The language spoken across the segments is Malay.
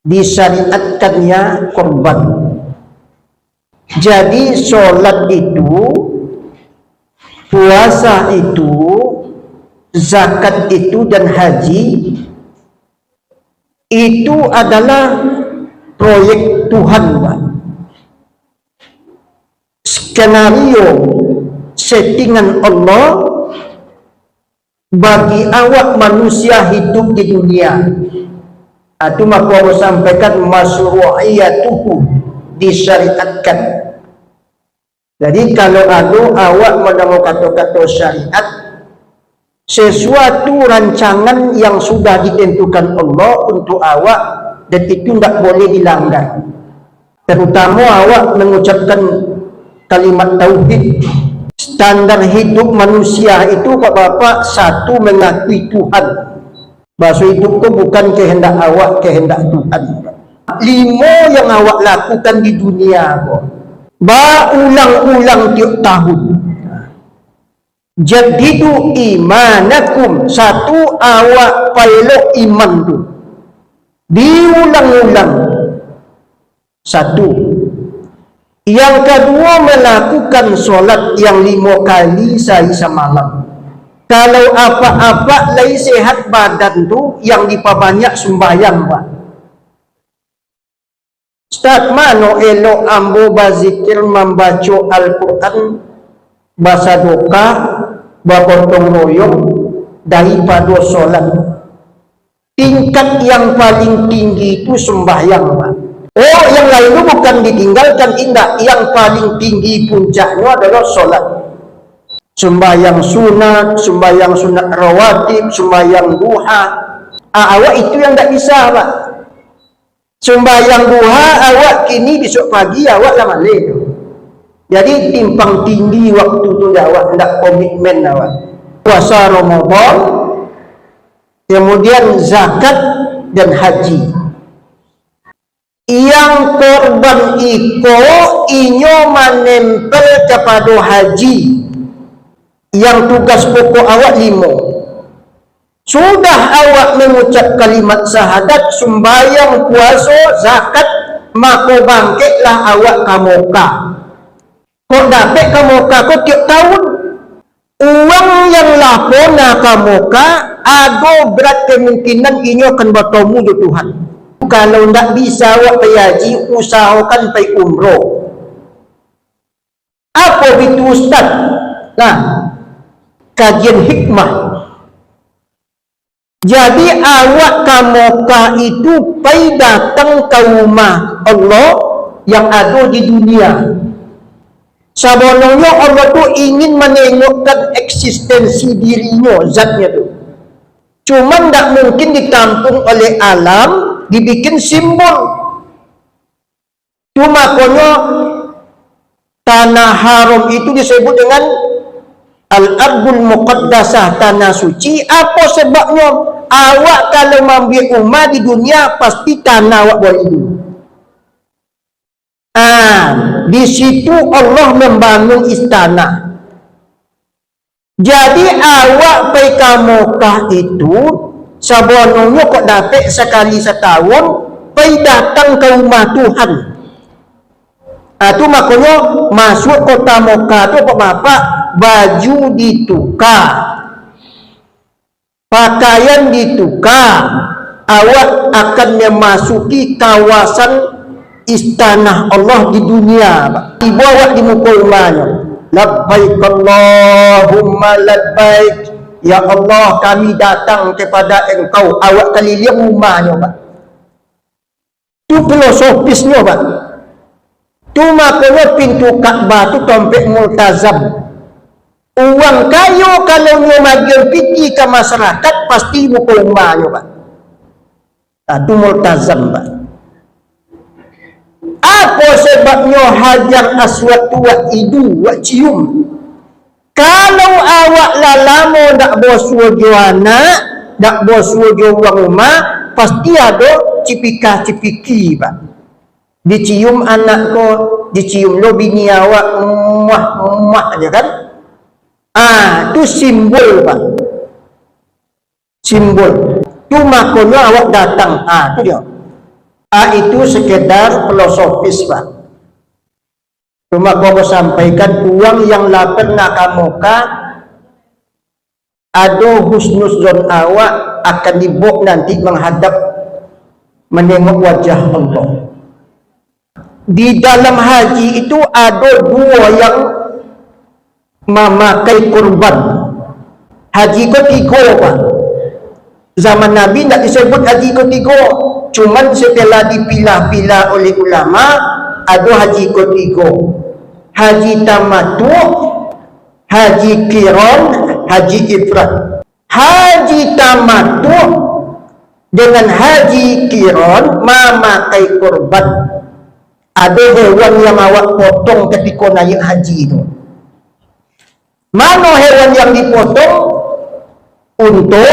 disyariatkannya korban. Jadi sholat itu, puasa itu, zakat itu, dan haji itu adalah proyek Tuhan, Pak. Skenario settingan Allah bagi awak manusia hidup di dunia. Itu maka Allah sampaikan masyru'iyatuhu, disyariatkan. Jadi kalau awak menemukan kata-kata syariat, sesuatu rancangan yang sudah ditentukan Allah untuk awak, dan itu tidak boleh dilanggar. Terutama awak mengucapkan kalimat tauhid. Standar hidup manusia itu Bapak, satu, mengakui Tuhan. Bahasa hidup itu bukan kehendak awak, kehendak Tuhan. 5 yang awak lakukan di dunia kok, berulang-ulang tiap tahun. Jadidu imanakum, 1, awak pelok iman tu diulang-ulang. 1. Yang kedua, melakukan solat yang 5 kali sehari semalam. Kalau apa-apa lagi sehat badan tu, yang diperbanyak sembahyang, Pak. Ustaz, mana elok ambo berzikir, membaca Al-Quran, baca doa, bergotong royong daripada solat? Tingkat yang paling tinggi itu sembahyang, Pak. Oh, yang lain itu bukan ditinggalkan, indah. Yang paling tinggi puncaknya adalah solat. Sembahyang sunat rawatib, sembahyang duha. Awak itu yang tak bisa, Pak. Sembahyang duha awak kini, besok pagi awak lah balik. Jadi timpang tinggi waktu tu awak hendak komitmen awak. Puasa Ramadan, kemudian zakat dan haji. Yang korban iko inyo menempel kepada haji, yang tugas pokok awak 5. Sudah awak mengucap kalimat syahadat, sembahyang, puasa, zakat, maka bangkitlah awak kamoka. Kok dapat kamoka kok tiap tahun? Uang yang lapona kamoka, ada berat kemungkinan inyo akan bertemu dengan Tuhan. Kalau tidak bisa awak pergi haji, usahakan pergi umroh. Apa itu Ustaz? Nah, kajian hikmah. Jadi awak kamoka itu pergi datang ke rumah Allah yang ada di dunia. Sebenarnya Allah tu ingin menengokkan eksistensi dirinya, zatnya tu. Cuma tak mungkin ditampung oleh alam, dibikin simbol. Itu makanya tanah haram itu disebut dengan Al-Ardul Muqaddasah, tanah suci. Apa sebabnya? Awak kalau ambil rumah di dunia, pasti tanah awak boleh hidup. Di situ Allah membangun istana. Jadi awak pergi ke Mekah itu, sebenarnya kok dapat sekali setahun, pergi datang ke rumah Tuhan. Itu makanya masuk kota Mekah itu Bapak, baju ditukar, pakaian ditukar, awak akan memasuki kawasan istana Allah di dunia, Pak. Ibu awak di muka rumahnya, labbaik Allahumma labbaik, ya Allah kami datang kepada engkau. Awak keliling rumahnya, Pak. Itu filosofisnya, Pak. Itu makanya pintu Ka'bah itu tompek multazam. Uang kayu kalau nyo magil piti ke masyarakat pasti muka rumahnya, Pak. Itu multazam, Pak. Apa sebabnya Hajar Aswad tu wak idu, wak cium? Kalau awak lama tak bosuh jo anak, tak bosuh jo orang rumah, pasti ada cipika-cipiki, Pak. Dicium anak ko, dicium lo bini awak, muah aja kan? Itu simbol, Pak. Simbol. Tu makanya awak datang, tu dia. Itu sekedar filosofis, Pak. Cuma kau sampaikan uang yang lapar nak kamuka ada husnuzon awak akan dibawa nanti menghadap menengok wajah Allah. Di dalam haji itu ada dua yang memakai kurban. Haji ketiga, Pak. Zaman Nabi tak disebut haji ketiga, cuman setelah dipilah-pilah oleh ulama ada haji ketiga. Haji tamattu, haji qiran, haji ifrad. Haji tamattu dengan haji qiran memakai kurban. Ada hewan yang awak potong ketika naik haji itu. Mana hewan yang dipotong? Unta,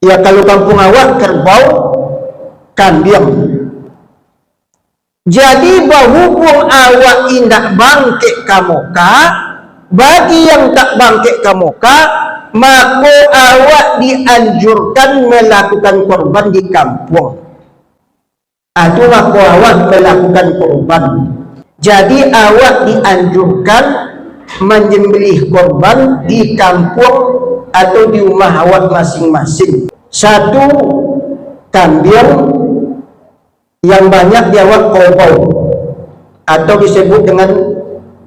ya kalau kampung awak kerbau, kambing. Jadi berhubung awak indak bangkit kamuka, bagi yang tak bangkit kamuka, maka awak dianjurkan melakukan korban di kampung. Itu maka awak melakukan korban. Jadi awak dianjurkan menyembelih korban di kampung atau di rumah awak masing-masing. Satu kambing yang banyak diawak kerbau atau disebut dengan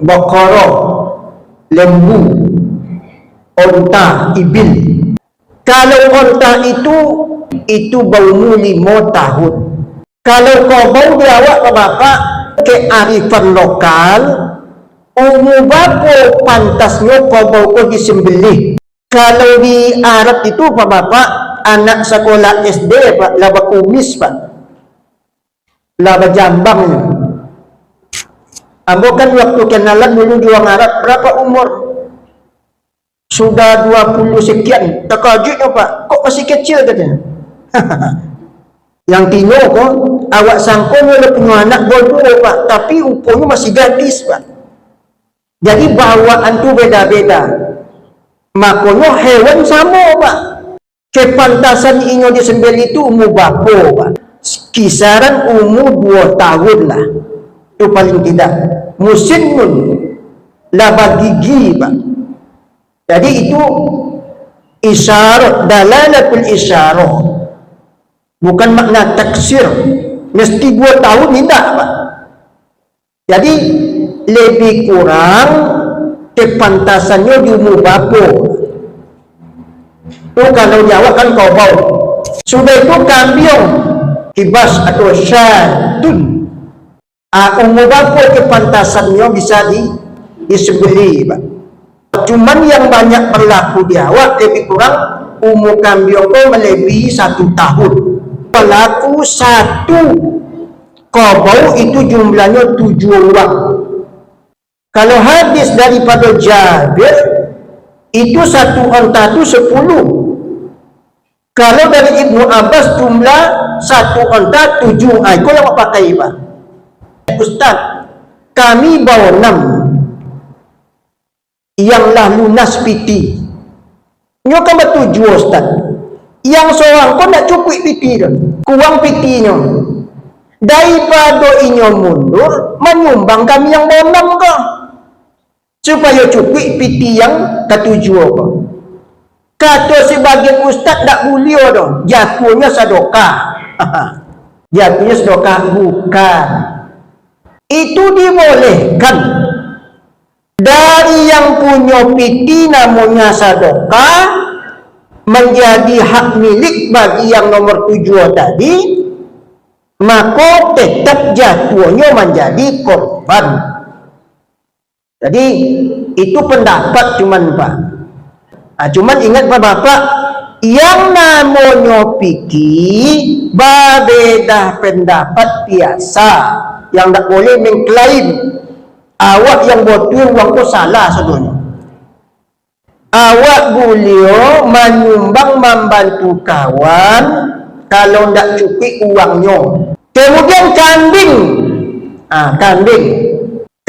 baqara, lembu, onta, ibil. Kalau onta itu berumur 5 tahun. Kalau kerbau diawak ke bapak kearifan lokal, umur berapa pantasnya kerbau itu disembelih. Kalau di Arab itu Pak Bapak, anak sekolah SD Pak, laba kumis Pak, laba jambang. Ambo kan waktu kenalan dulu juang Arab, berapa umur? Sudah 20 sekian. Terkejutnya Pak, kok masih kecil katanya. Yang tino kok, awak sangka dia punya anak bodoh Pak, tapi rupanya masih gadis Pak. Jadi bawaan tu beda-beda. Makanya hewan sama Pak. Kepantasan inyo disembelih itu umur berapa Pak? Kisaran umur 2 tahun lah. Itu paling tidak. Musinnun laba gigi Pak. Jadi itu isyarat, dalalatul isyarat. Bukan makna taksir. Mesti 2 tahun tidak Pak. Jadi lebih kurang kepantasannya di umur berapa. Itu kalau Jawa kan kerbau. Sudah itu kambing, kibas atau syatun. Umur berapa kepantasannya bisa disembelih Pak. Cuman yang banyak berlaku di awak lebih kurang umur kambing itu melebihi 1 tahun. Berlaku 1 kerbau itu jumlahnya 7 orang. Kalau hadis daripada Jabir itu 1 onta itu 10. Kalau dari Ibnu Abbas jumlah 1 onta 7. Itu yang pakai Pak. Ustaz, kami bawa 6 yang lah lunas piti. Nyo kan bertuju Ustaz. Yang seorang pun tak cukup piti dah. Kurang pitinya. Daripada inyo mundur menyumbang kami yang bawa 6 kah? Supaya cukup piti yang ketujuh apa? Kata sebagian ustaz tak boleh dah. Jatuhnya sedekah. Jatuhnya sedekah bukan. Itu dibolehkan. Dari yang punya piti namanya sedekah menjadi hak milik bagi yang nomor 7 tadi, maka tetap jatuhnya menjadi korban. Jadi itu pendapat cuman Pak. Cuman ingat Pak Bapak, yang namanya fikih berbeda pendapat biasa, yang tak boleh mengklaim awak yang betul uang itu salah sebenarnya. Awak boleh menyumbang membantu kawan kalau tak cukup uangnya. Kemudian kambing, kambing.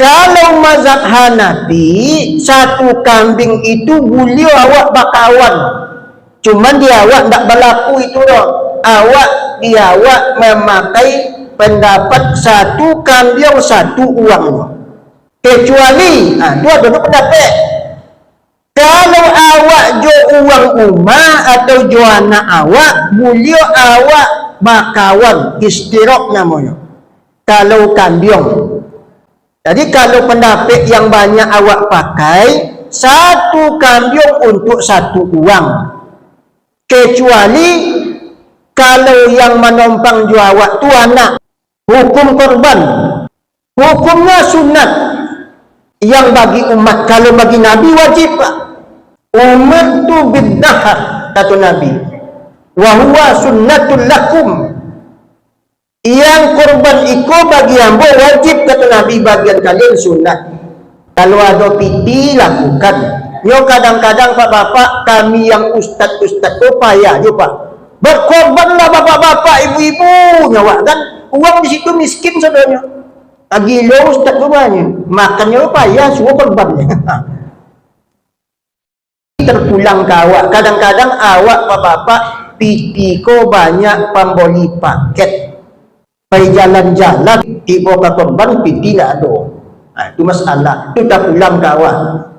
Kalau mazhab Hanafi, 1 kambing itu boleh awak bakawan. Cuman dia awak tak berlaku itu dah. Awak dia awak memakai pendapat satu kambing satu uang. Kecuali, dua pendapat. Kalau awak jo uang umah atau jo anak awak, boleh awak bakawan, istirok namanya. Kalau kambing. Jadi kalau pendapat yang banyak awak pakai, satu kambing untuk satu uang. Kecuali kalau yang menompang jo awak tu anak, hukum korban, hukumnya sunat. Yang bagi umat, kalau bagi Nabi wajib pak. Umat tu bid'ah kata Nabi. Wahuwa sunnatul lakum. Yang korban iko bagi ambo wajib kata Nabi, bagian kalian sunat. Kalau ada piti lakukan. Yo kadang-kadang pak bapak kami yang ustad-ustad tu payah je pak. Berkorbanlah bapak-bapak ibu-ibu nyawa kan. Uang di situ miskin saudaranya. Lagi lo ustaz banyak makannya payah semua korbannya. Terpulang ke awak, kadang-kadang awak bapak piti ko banyak pembeli paket pergi jalan-jalan tiba ke korban piti tak ada. Itu masalah, itu terpulang ke awak.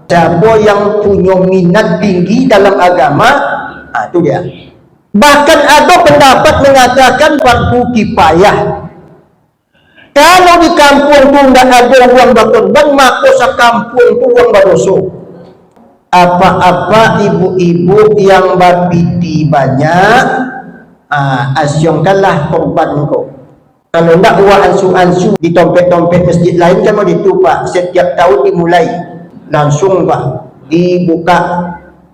Siapa yang punya minat tinggi dalam agama, itu dia. Bahkan ada pendapat mengatakan fardu kifayah. Kalau di kampung tu tidak ada uang berkorban, maka sekampung tu uang berdosa. Apa-apa ibu-ibu yang berpiti banyak, asyongkanlah korban kau. Kalau tidak uang ansu-ansu di tompet-tompet masjid lain kan itu pak, setiap tahun dimulai langsung pak, dibuka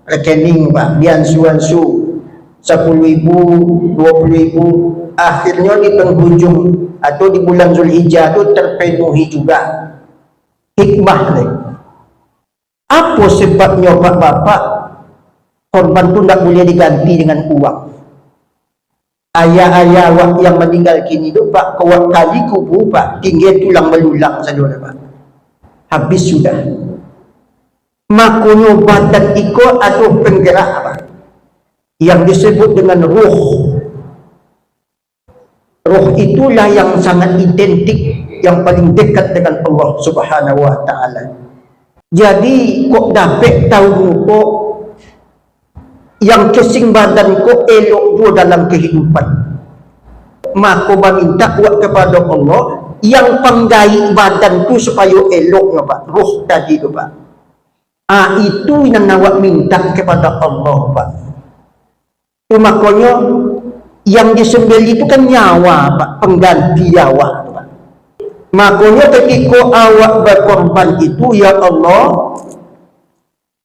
rekening pak, diansu-ansu 10.000, 20.000, akhirnya di penghujung atau di bulan Zulhijjah itu terpenuhi juga. Hikmah nih. Apa sebabnya pak bapak korban itu tidak boleh diganti dengan uang? Ayah-ayah awak yang meninggal kini itu pak, kawak kali kubur pak, tinggal tulang melulang saja pak. Habis sudah. Makanya badan iko atau penggerak apa? Yang disebut dengan ruh. Ruh itulah yang sangat identik, yang paling dekat dengan Allah Subhanahu wa ta'ala. Jadi kok dapat tahu kok yang kesing badan kok elok dua dalam kehidupan. Maka meminta buat kepada Allah yang penggai badan tu supaya eloknya pak, ruh tadi tu pak. Itu yang awak minta kepada Allah pak. Itu makanya yang disembelih itu kan nyawa pak, pengganti nyawa pak. Makanya ketika awak berkorban itu, ya Allah,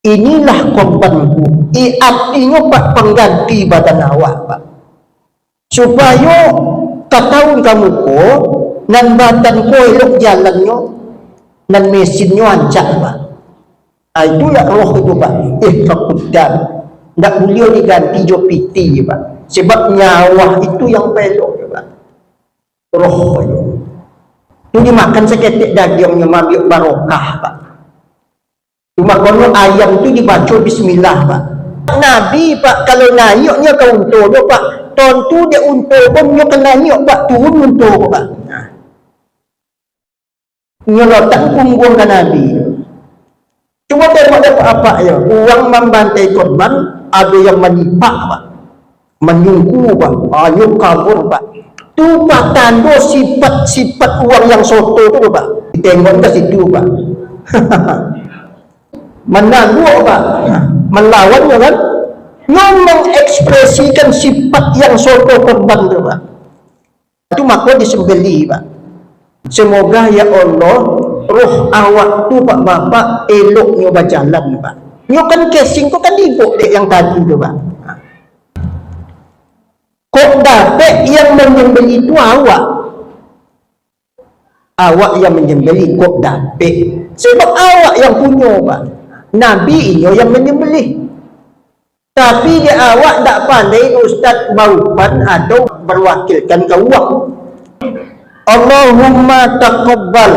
inilah korbanku. Artinya pak, pengganti badan awak pak, supaya ketahuan kamu ko dan badan ko elok jalannya dan mesinnya ancak pak. Itu ya roh itu pak. Fakudan tidak boleh diganti jo piti pak, sebab nyawa itu yang pelok ya pak. Roh itu dimakan seketik dagingnya ambil barokah pak. Cuma kalau ayam itu dibaca bismillah pak. Nabi pak kalau naiknya ke unta dia pak, tentu dia unta pun dia kena naik pak, turun unta pak. Nyerotan punggung ke Nabi. Cuma tengok apa ya, uang membantai korban, ada yang menipak pak, menyungku pak, ayuh kabur pak. Itu pak tanda sifat-sifat uang yang soto itu pak. Tengok ke situ pak. Menangguh pak, melawannya kan, mengekspresikan sifat yang soto korban itu pak. Itu maka disembelih pak. Semoga ya Allah roh awak tu pak bapak eloknya berjalan pak. Nyo kan casing tu kan ibu dek yang tadi tu pak. Kok dapat yang menyembelih itu awak? Awak yang menyembelih kok dapat? Sebab awak yang punya pak. Nabi ini yang menyembelih. Tapi dia awak tak pandai ustaz baupan atau berwakilkan ke uang. Allahumma taqabbal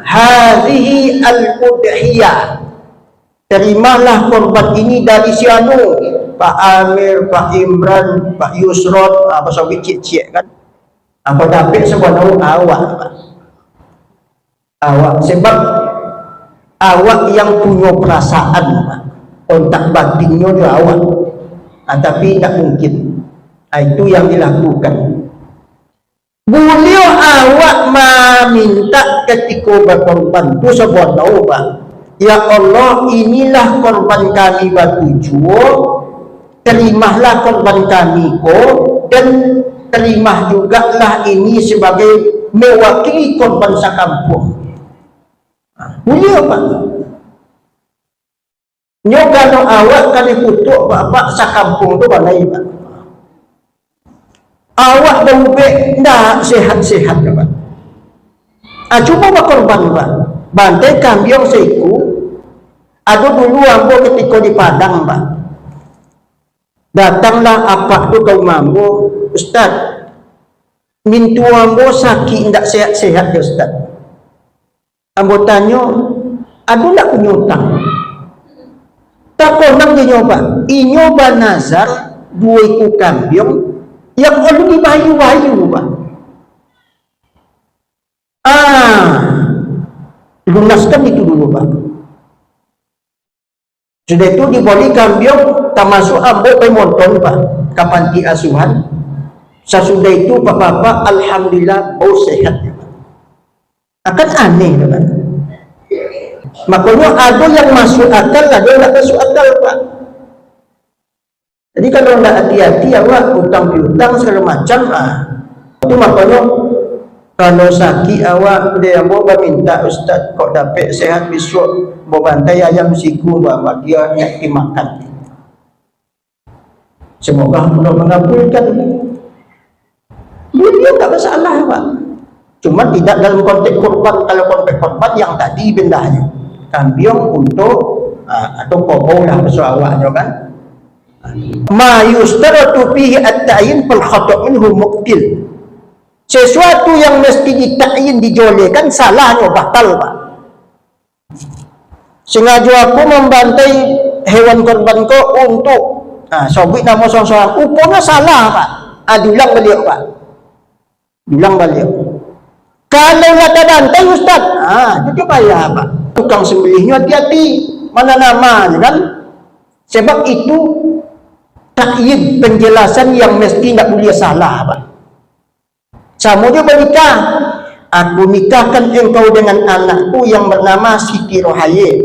hadhihi al-udhiyah. Terimalah korban ini dari si anu. Pak Amir, Pak Imran, Pak Yusron, apa sawi cik-cik kan. Apa dapat sebenarnya awak, Pak. Awak sebab awak yang punya perasaan, Pak. Kontak batinnya itu awak. Tapi tak mungkin. Itu yang dilakukan. Beliau awak meminta ketika berkorban itu sebuah taubat. Ya Allah, inilah korban kami bertujuh, terimalah korban kami dan terima juga lah ini sebagai mewakili korban sakampung. Beliau Pak. Nyogano awak kali kutuk bapak sakampung tu balai Pak. Awak berubah ndak sehat-sehat Pak. Cuba berkorban Pak. Bantai kambing seiku. Ada dulu ambo ketika di Padang Pak. Datanglah apa tu kau mambo, Ustaz. Mintu ambo sakit ndak sehat-sehat ya Ustaz. Ambo tanya, ada ndak punya utang? Tak konang dia nyoba. Inyoba nazar dua ekor kambing yang perlu dibayu-bayu Pak. Lunaskan itu dulu Pak. Sudah itu diberi kambing, termasuk ambo pemonton Pak, ke panti asuhan. Sesudah itu Pak Bapak, alhamdulillah bau sehat ya Pak. Akan aneh Pak. Makanya ada yang masuk akal, ada yang tak masuk akal Pak. Jadi kalau tidak hati-hati awak utang piutang segala macam itu makanya kalau sakit awak dia mau minta Ustaz kok dapat sehat besok mau bantai ayam siku bawa dia nyaki makan. Semoga Allah mengabulkan. Dia tak masalah Pak. Cuma tidak dalam konteks korban. Kalau konteks korban yang tadi bendanya kambing untuk atau kobau lah besar awaknya kan. Ma yustaratu fihi at-ta'yin fal khata' minhu muqtil. Sesuatu yang mesti ditakyin dijolekan salahnya batal Pak. Sengaja aku membantai hewan korbanku untuk sobik nama seorang upona salah Pak. Diulang beliau Pak. Diulang beliau. Kalau kata bantai Ustaz, itu payah Pak. Tukang sembelihnya hati-hati mana namanya kan. Sebab itu takyid penjelasan yang mesti tak boleh salah Pak. Sama dia bernikah. Aku nikahkan engkau dengan anakku yang bernama Siti Rohaye.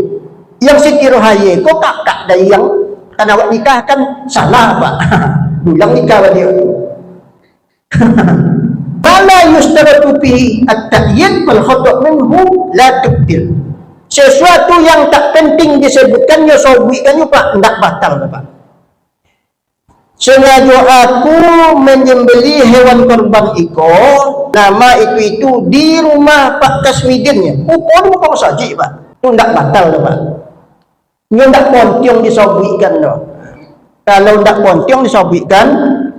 Yang Siti Rohaye kau kakak dari yang kan awak nikahkan salah Pak. Ulang nikah dia. Fala yustaratu fihi at-ta'yin wal khata' minhu la tubtil. Sesuatu yang tak penting disebutkannya sobikannya Pak tidak batal Pak. Sengaja aku menyembelih hewan korban iko, nama itu di rumah Pak Kasmidinnya. Bukan saja Pak, itu tidak batal Pak. Ini tidak pontiong disobikan loh. Kalau tidak pontiong disobikan,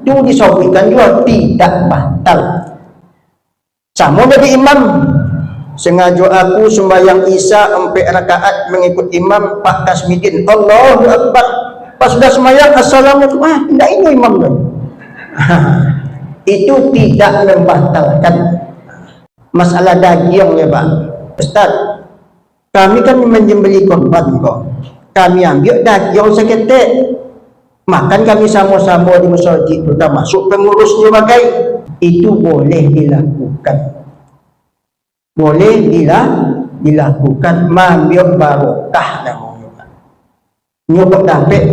itu disobikan juga tidak batal. Sama dari imam. Sengaja aku sembahyang Isya 4 rakaat mengikut imam Pak Kasmidin. Allahu Akbar. Pas sudah sembahyang assalamualaikum. Tidak ini imam dong. Itu tidak membatalkan masalah daging ya Pak. Ustaz, kami kan menyembelih korban kok. Kami ambil daging seketek. Makan kami sama-sama di masjid, termasuk pengurusnya bagai. Itu boleh dilakukan. Boleh dilakukan mengambil barokah namanya. Nyobok dapat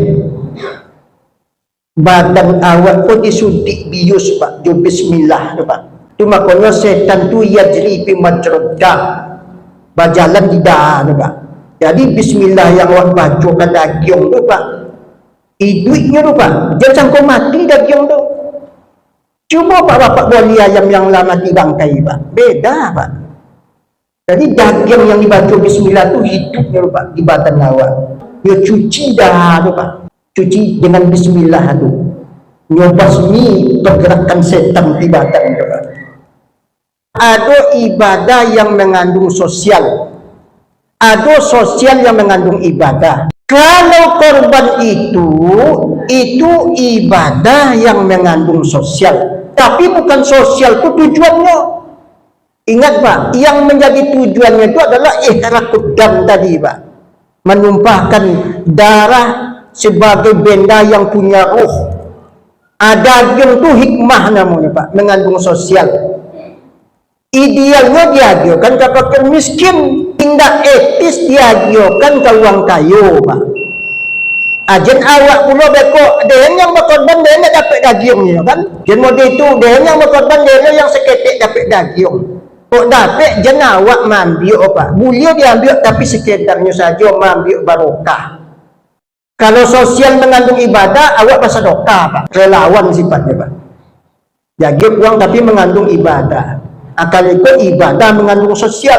badan awak pun disuntik bius Pak, jo bismillah tu Pak. Tu makanya setan tu yajri fi majrad, berjalan di dah tu Pak. Jadi bismillah yang awak baca ke daging tu Pak. Duitnya tu Pak, jangan kau mati daging tu. Cuma Pak Bapak boleh ayam yang lama mati bangkai Pak. Beda Pak. Jadi daging yang dibaca bismillah tu hidupnya Pak di badan awak. Dia cuci dah tu Pak. Cuci dengan bismillah tu. Nyobasmi pergerakan setan di badan tu Pak. Ada ibadah yang mengandung sosial. Ada sosial yang mengandung ibadah. Kalau korban itu ibadah yang mengandung sosial, tapi bukan sosial itu tujuannya. Ingat Pak, yang menjadi tujuannya itu adalah ihrakud dam tadi Pak, menumpahkan darah sebagai benda yang punya ruh. Daging itu hikmah namanya Pak, mengandung sosial. Idealnya diajukan ke fakir miskin, tindak etis diajukan ke uang kayu Pak. Ajen awak pula bekok dia yang berkorban dia nak dapat dagingnya kan. Jen model itu dia yang berkorban dia yang seketik dapat daging. Kok dapat jen awak mambil Pak. Boleh diambil tapi sekedarnya saja mambil barokah. Kalau sosial mengandung ibadah, awak bersedekah Pak. Relawan sifatnya Pak. Jadi uang tapi mengandung ibadah. Akal itu ibadah mengandung sosial.